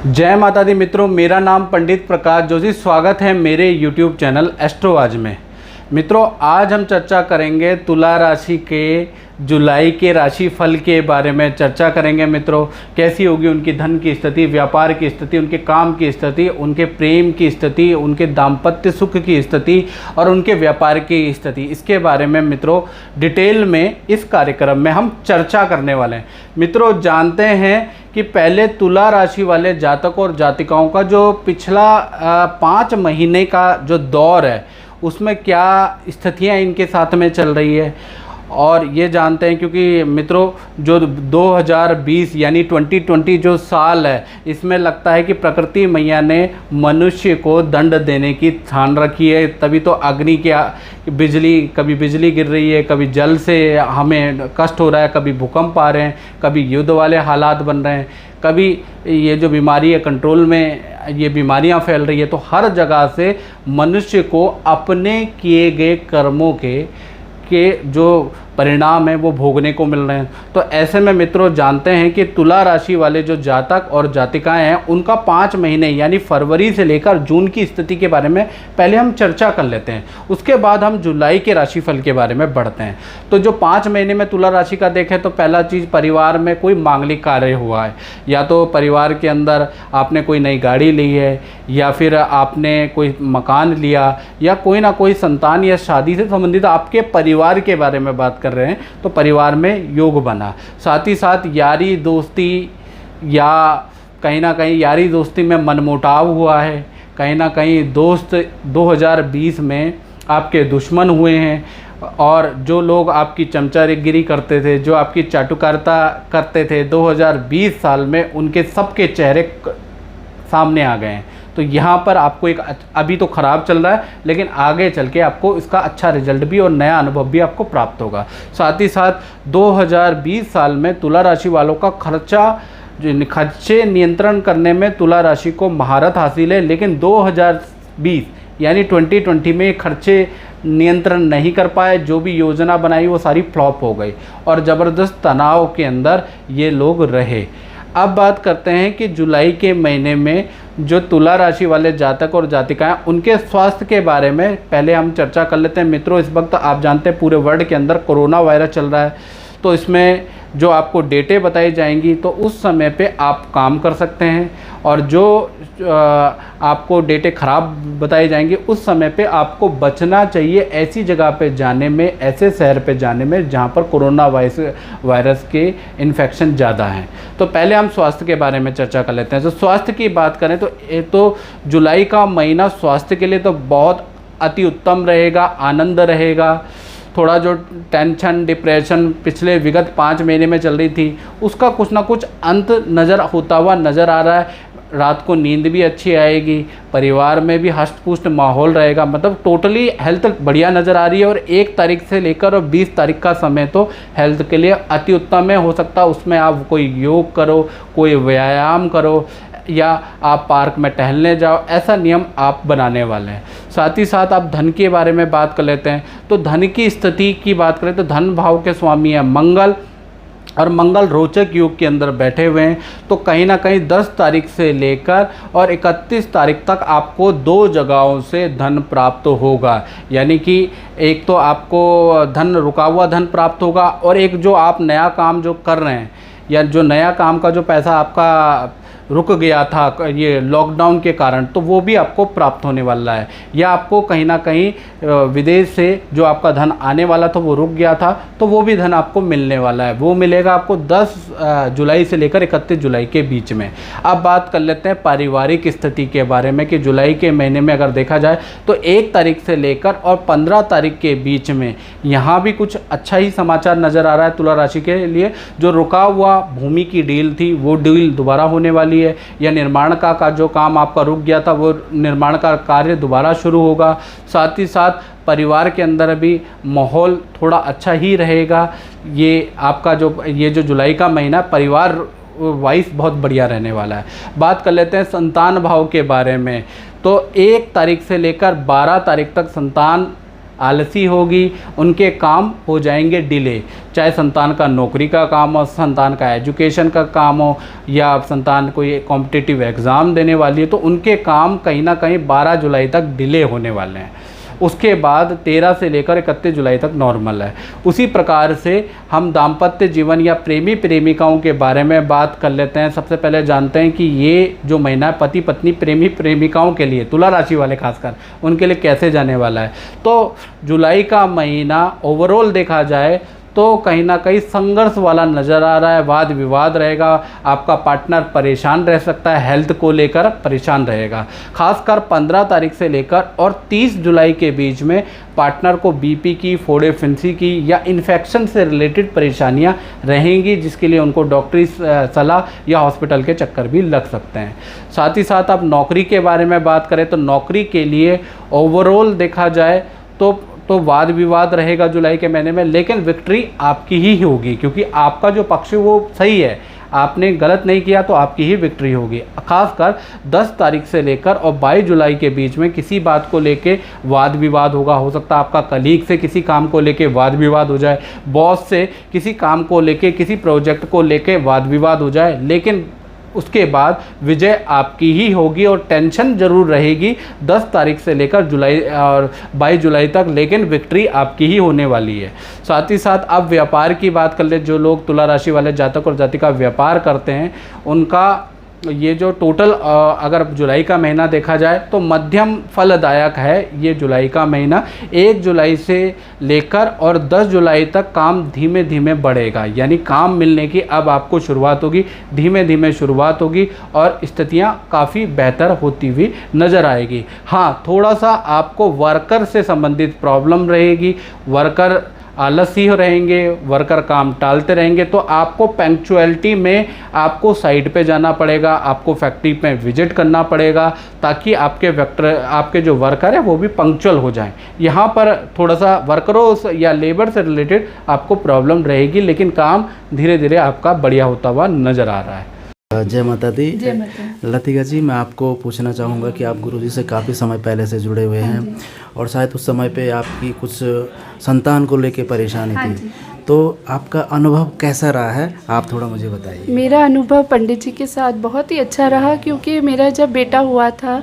जय माता दी मित्रों, मेरा नाम पंडित प्रकाश जोशी। स्वागत है मेरे YouTube चैनल एस्ट्रोआज में। मित्रों, आज हम चर्चा करेंगे तुला राशि के जुलाई के राशि फल के बारे में चर्चा करेंगे। मित्रों, कैसी होगी उनकी धन की स्थिति, व्यापार की स्थिति, उनके काम की स्थिति, उनके प्रेम की स्थिति, उनके दाम्पत्य सुख की स्थिति और उनके व्यापार की स्थिति, इसके बारे में मित्रों डिटेल में इस कार्यक्रम में हम चर्चा करने वाले हैं। मित्रों, जानते हैं कि पहले तुला राशि वाले जातकों और जातिकाओं का जो पिछला 5 महीने का जो दौर है उसमें क्या स्थितियां इनके साथ में चल रही है, और ये जानते हैं क्योंकि मित्रों जो 2020 यानी 2020 जो साल है, इसमें लगता है कि प्रकृति मैया ने मनुष्य को दंड देने की ठान रखी है। तभी तो अग्नि के बिजली, कभी बिजली गिर रही है, कभी जल से हमें कष्ट हो रहा है, कभी भूकंप आ रहे हैं, कभी युद्ध वाले हालात बन रहे हैं, कभी ये जो बीमारी है कंट्रोल में, ये बीमारियां फैल रही है। तो हर जगह से मनुष्य को अपने किए गए कर्मों के जो परिणाम है वो भोगने को मिल रहे हैं। तो ऐसे में मित्रों जानते हैं कि तुला राशि वाले जो जातक और जातिकाएं हैं उनका 5 महीने यानी फरवरी से लेकर जून की स्थिति के बारे में पहले हम चर्चा कर लेते हैं। उसके बाद हम जुलाई के राशिफल के बारे में बढ़ते हैं। तो जो 5 महीने में तुला राशि का देखें तो पहला चीज़, परिवार में कोई मांगलिक कार्य हुआ है, या तो परिवार के अंदर आपने कोई नई गाड़ी ली है, या फिर आपने कोई मकान लिया, या कोई ना कोई संतान या शादी से संबंधित आपके परिवार के बारे में बात कर रहे हैं तो परिवार में योग बना। साथ ही साथ यारी दोस्ती या कहीं ना कहीं यारी दोस्ती में मनमुटाव हुआ है, कहीं ना कहीं दोस्त 2020 में आपके दुश्मन हुए हैं, और जो लोग आपकी चमचागिरी करते थे, जो आपकी चाटुकारिता करते थे 2020 साल में, उनके सबके चेहरे सामने आ गए हैं। तो यहाँ पर आपको एक, अभी तो ख़राब चल रहा है लेकिन आगे चल के आपको इसका अच्छा रिजल्ट भी और नया अनुभव भी आपको प्राप्त होगा। साथ ही साथ 2020 साल में तुला राशि वालों का खर्चे नियंत्रण करने में तुला राशि को महारत हासिल है, लेकिन 2020 यानी 2020 में खर्चे नियंत्रण नहीं कर पाए। जो भी योजना बनाई वो सारी फ्लॉप हो गई और ज़बरदस्त तनाव के अंदर ये लोग रहे। अब बात करते हैं कि जुलाई के महीने में जो तुला राशि वाले जातक और जातिकाएं, उनके स्वास्थ्य के बारे में पहले हम चर्चा कर लेते हैं। मित्रों, इस वक्त आप जानते हैं पूरे वर्ल्ड के अंदर कोरोना वायरस चल रहा है, तो इसमें जो आपको डेटें बताई जाएंगी तो उस समय पे आप काम कर सकते हैं, और जो आपको डेटें ख़राब बताई जाएंगी उस समय पे आपको बचना चाहिए ऐसी जगह पे जाने में, ऐसे शहर पे जाने में जहाँ पर कोरोना वायरस के इन्फेक्शन ज़्यादा हैं। तो पहले हम स्वास्थ्य के बारे में चर्चा कर लेते हैं। तो स्वास्थ्य की बात करें तो जुलाई का महीना स्वास्थ्य के लिए तो बहुत अति उत्तम रहेगा, आनंद रहेगा। थोड़ा जो टेंशन, डिप्रेशन पिछले विगत 5 महीने में चल रही थी उसका कुछ ना कुछ अंत होता हुआ नज़र आ रहा है। रात को नींद भी अच्छी आएगी, परिवार में भी हष्ट-पुष्ट माहौल रहेगा, मतलब टोटली हेल्थ बढ़िया नज़र आ रही है। और 1 तारीख से लेकर और 20 तारीख का समय तो हेल्थ के लिए अति उत्तम है। हो सकता है उसमें आप कोई योग करो, कोई व्यायाम करो, या आप पार्क में टहलने जाओ, ऐसा नियम आप बनाने वाले हैं। साथ ही साथ आप धन के बारे में बात कर लेते हैं। तो धन की स्थिति की बात करें तो धन भाव के स्वामी है मंगल, और मंगल रोचक योग के अंदर बैठे हुए हैं। तो कहीं ना कहीं 10 तारीख से लेकर और 31 तारीख तक आपको 2 जगहों से धन प्राप्त होगा। यानी कि एक तो आपको धन, रुका हुआ धन प्राप्त होगा, और एक जो आप नया काम जो कर रहे हैं या जो नया काम का जो पैसा आपका रुक गया था ये लॉकडाउन के कारण, तो वो भी आपको प्राप्त होने वाला है। या आपको कहीं ना कहीं विदेश से जो आपका धन आने वाला था वो रुक गया था, तो वो भी धन आपको मिलने वाला है। वो मिलेगा आपको 10 जुलाई से लेकर 31 जुलाई के बीच में। अब बात कर लेते हैं पारिवारिक स्थिति के बारे में कि जुलाई के महीने में अगर देखा जाए तो 1 तारीख से लेकर और 15 तारीख के बीच में यहाँ भी कुछ अच्छा ही समाचार नज़र आ रहा है तुला राशि के लिए। जो रुका हुआ भूमि की डील थी वो डील दोबारा होने वाली है, या निर्माण का जो काम आपका रुक गया था वो निर्माण का कार्य दोबारा शुरू होगा। साथ ही साथ परिवार के अंदर भी माहौल थोड़ा अच्छा ही रहेगा। ये आपका जो जुलाई का महीना परिवार वाइज बहुत बढ़िया रहने वाला है। बात कर लेते हैं संतान भाव के बारे में। तो 1 तारीख से लेकर 12 तारीख तक संतान आलसी होगी, उनके काम हो जाएंगे डिले। चाहे संतान का नौकरी का काम हो, संतान का एजुकेशन का काम हो, या संतान कोई कॉम्पिटिटिव एग्ज़ाम देने वाली है, तो उनके काम कहीं ना कहीं 12 जुलाई तक डिले होने वाले हैं। उसके बाद 13 से लेकर 31 जुलाई तक नॉर्मल है। उसी प्रकार से हम दाम्पत्य जीवन या प्रेमी प्रेमिकाओं के बारे में बात कर लेते हैं। सबसे पहले जानते हैं कि ये जो महीना है पति पत्नी प्रेमी प्रेमिकाओं के लिए, तुला राशि वाले खासकर उनके लिए कैसे जाने वाला है। तो जुलाई का महीना ओवरऑल देखा जाए तो कहीं ना कहीं संघर्ष वाला नज़र आ रहा है, वाद विवाद रहेगा, आपका पार्टनर परेशान रह सकता है, हेल्थ को लेकर परेशान रहेगा। खासकर 15 तारीख से लेकर और 30 जुलाई के बीच में पार्टनर को बीपी की, फोड़े फिंसी की या इन्फेक्शन से रिलेटेड परेशानियां रहेंगी, जिसके लिए उनको डॉक्टरी सलाह या हॉस्पिटल के चक्कर भी लग सकते हैं। साथ ही साथ आप नौकरी के बारे में बात करें तो नौकरी के लिए ओवरऑल देखा जाए तो वाद विवाद रहेगा जुलाई के महीने में, लेकिन विक्ट्री आपकी ही होगी, क्योंकि आपका जो पक्ष है वो सही है, आपने गलत नहीं किया तो आपकी ही विक्ट्री होगी। खासकर 10 तारीख से लेकर और 22 जुलाई के बीच में किसी बात को लेके वाद विवाद होगा। हो सकता है आपका कलीग से किसी काम को लेके वाद विवाद हो जाए, बॉस से किसी काम को लेके, किसी प्रोजेक्ट को लेके वाद विवाद हो जाए, लेकिन उसके बाद विजय आपकी ही होगी और टेंशन ज़रूर रहेगी 10 तारीख से लेकर जुलाई और 22 जुलाई तक, लेकिन विक्ट्री आपकी ही होने वाली है। साथ ही साथ अब व्यापार की बात कर ले, जो लोग तुला राशि वाले जातक और जातिका व्यापार करते हैं उनका ये जो टोटल अगर जुलाई का महीना देखा जाए तो मध्यम फलदायक है ये जुलाई का महीना। 1 जुलाई से लेकर और 10 जुलाई तक काम धीमे धीमे बढ़ेगा, यानी काम मिलने की अब आपको शुरुआत होगी, धीमे धीमे शुरुआत होगी और स्थितियां काफ़ी बेहतर होती हुई नज़र आएगी। हाँ, थोड़ा सा आपको वर्कर से संबंधित प्रॉब्लम रहेगी, वर्कर आलसी रहेंगे, वर्कर काम टालते रहेंगे, तो आपको पंक्चुअलिटी में आपको साइट पे जाना पड़ेगा, आपको फैक्ट्री में विजिट करना पड़ेगा, ताकि आपके जो वर्कर है वो भी पंक्चुअल हो जाएं। यहाँ पर थोड़ा सा वर्करों या लेबर से रिलेटेड आपको प्रॉब्लम रहेगी, लेकिन काम धीरे धीरे आपका बढ़िया होता हुआ नज़र आ रहा है। जय माता दी। जय माता। लतिका जी, मैं आपको पूछना चाहूँगा कि आप गुरुजी से काफ़ी समय पहले से जुड़े हुए हैं और शायद उस समय पे आपकी कुछ संतान को लेके परेशानी थी, तो आपका अनुभव कैसा रहा है, आप थोड़ा मुझे बताइए। मेरा अनुभव पंडित जी के साथ बहुत ही अच्छा रहा, क्योंकि मेरा जब बेटा हुआ था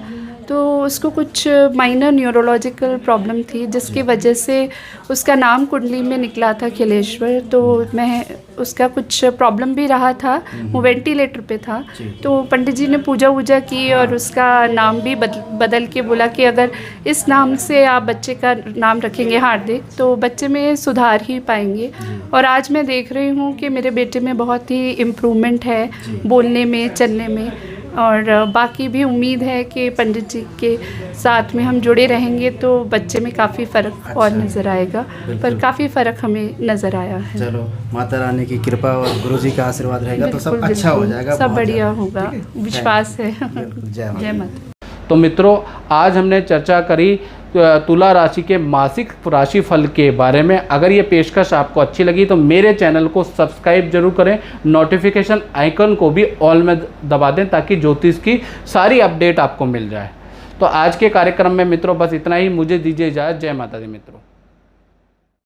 तो उसको कुछ माइनर न्यूरोलॉजिकल प्रॉब्लम थी, जिसकी वजह से उसका नाम कुंडली में निकला था खिलेश्वर। तो मैं उसका कुछ प्रॉब्लम भी रहा था, वो वेंटिलेटर पे था, तो पंडित जी ने पूजा वूजा की और उसका नाम भी बदल के बोला कि अगर इस नाम से आप बच्चे का नाम रखेंगे हार्दिक, तो बच्चे में सुधार ही पाएंगे। और आज मैं देख रही हूँ कि मेरे बेटे में बहुत ही इम्प्रूवमेंट है, बोलने में, चलने में, और बाकी भी उम्मीद है कि पंडित जी के साथ में हम जुड़े रहेंगे तो बच्चे में काफ़ी फ़र्क और नज़र आएगा, पर काफ़ी फ़र्क हमें नज़र आया है। चलो, माता रानी की कृपा और गुरुजी का आशीर्वाद रहेगा तो सब अच्छा हो जाएगा, सब बढ़िया होगा, विश्वास है। जय माता। तो मित्रों, आज हमने चर्चा करी तुला राशि के मासिक राशि फल के बारे में। अगर ये पेशकश आपको अच्छी लगी तो मेरे चैनल को सब्सक्राइब जरूर करें, नोटिफिकेशन आइकन को भी ऑल में दबा दें, ताकि ज्योतिष की सारी अपडेट आपको मिल जाए। तो आज के कार्यक्रम में मित्रों बस इतना ही, मुझे दीजिए इजाज़त। जय माता दी मित्रों।